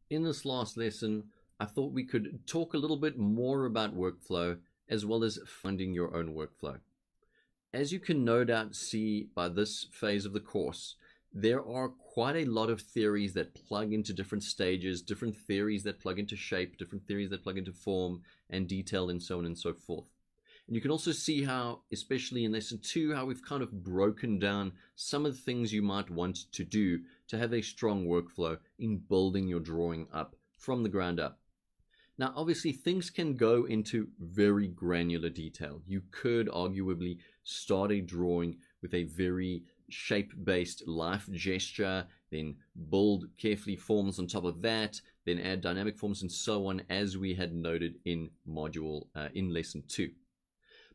In this last lesson, I thought we could talk a little bit more about workflow as well as finding your own workflow. As you can no doubt see by this phase of the course, there are quite a lot of theories that plug into different stages, different theories that plug into shape, different theories that plug into form and detail, and so on and so forth. And you can also see how, especially in lesson 2, how we've kind of broken down some of the things you might want to do to have a strong workflow in building your drawing up from the ground up. Now, obviously, things can go into very granular detail. You could arguably start a drawing with a very shape-based life gesture, then build carefully forms on top of that, then add dynamic forms and so on, as we had noted in in lesson 2.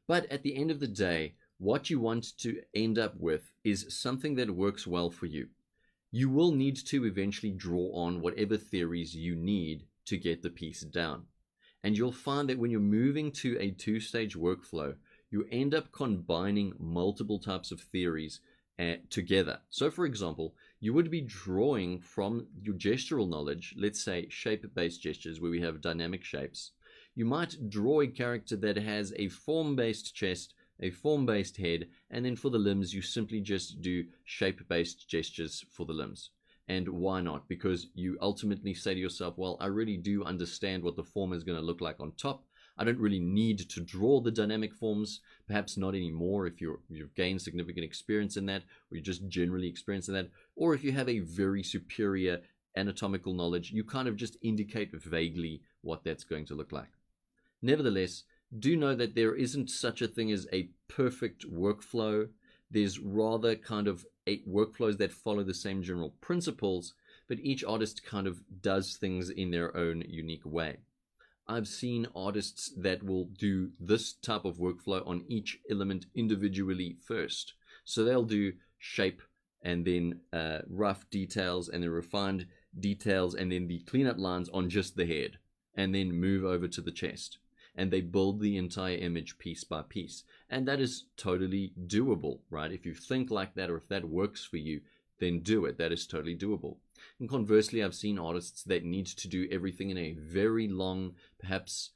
But at the end of the day, what you want to end up with is something that works well for you. You will need to eventually draw on whatever theories you need to get the piece down. And you'll find that when you're moving to a two-stage workflow, you end up combining multiple types of theories together. So for example, you would be drawing from your gestural knowledge, let's say shape-based gestures where we have dynamic shapes. You might draw a character that has a form-based chest, a form-based head, and then for the limbs you simply just do shape-based gestures for the limbs. And why not? Because you ultimately say to yourself, well, I really do understand what the form is going to look like on top. I don't really need to draw the dynamic forms, perhaps not anymore if you've gained significant experience in that, or you're just generally experienced in that, or if you have a very superior anatomical knowledge, you kind of just indicate vaguely what that's going to look like. Nevertheless, do know that there isn't such a thing as a perfect workflow. There's rather kind of workflows that follow the same general principles, but each artist kind of does things in their own unique way. I've seen artists that will do this type of workflow on each element individually first. So they'll do shape and then rough details and then refined details and then the cleanup lines on just the head and then move over to the chest. And they build the entire image piece by piece. And that is totally doable, right? If you think like that or if that works for you, then do it. That is totally doable. And conversely, I've seen artists that need to do everything in a very long, perhaps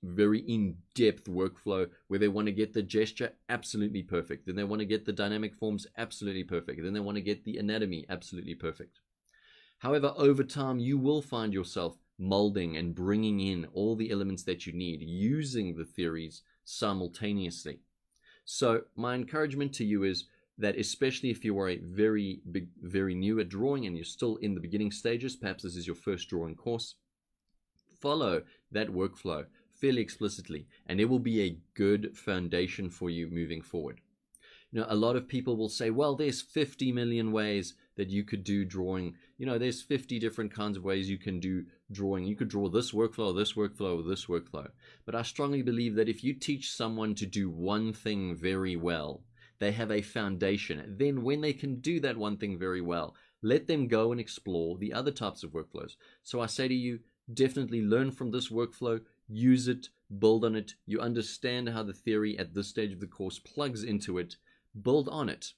very in-depth workflow where they want to get the gesture absolutely perfect. Then they want to get the dynamic forms absolutely perfect. Then they want to get the anatomy absolutely perfect. However, over time, you will find yourself molding and bringing in all the elements that you need using the theories simultaneously. So my encouragement to you is that, especially if you are very new at drawing and you're still in the beginning stages, perhaps this is your first drawing course, follow that workflow fairly explicitly and it will be a good foundation for you moving forward. You know, a lot of people will say, well, there's 50 million ways that you could do drawing. You know, there's 50 different kinds of ways you can do drawing. You could draw this workflow, this workflow, this workflow. But I strongly believe that if you teach someone to do one thing very well, they have a foundation. Then when they can do that one thing very well, let them go and explore the other types of workflows. So I say to you, definitely learn from this workflow, use it, build on it. You understand how the theory at this stage of the course plugs into it. Build on it.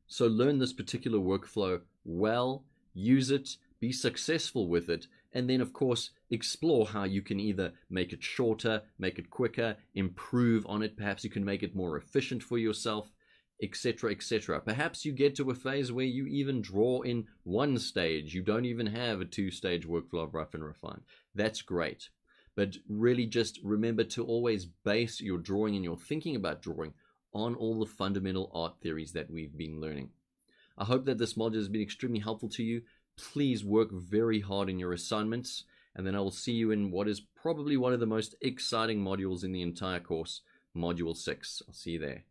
So learn this particular workflow well, use it, be successful with it, and then of course explore how you can either make it shorter, make it quicker, improve on it. Perhaps you can make it more efficient for yourself, etc., etc. Perhaps you get to a phase where you even draw in one stage. You don't even have a two-stage workflow of rough and refine. That's great. But really just remember to always base your drawing and your thinking about drawing on all the fundamental art theories that we've been learning. I hope that this module has been extremely helpful to you. Please work very hard in your assignments, and then I will see you in what is probably one of the most exciting modules in the entire course, Module 6. I'll see you there.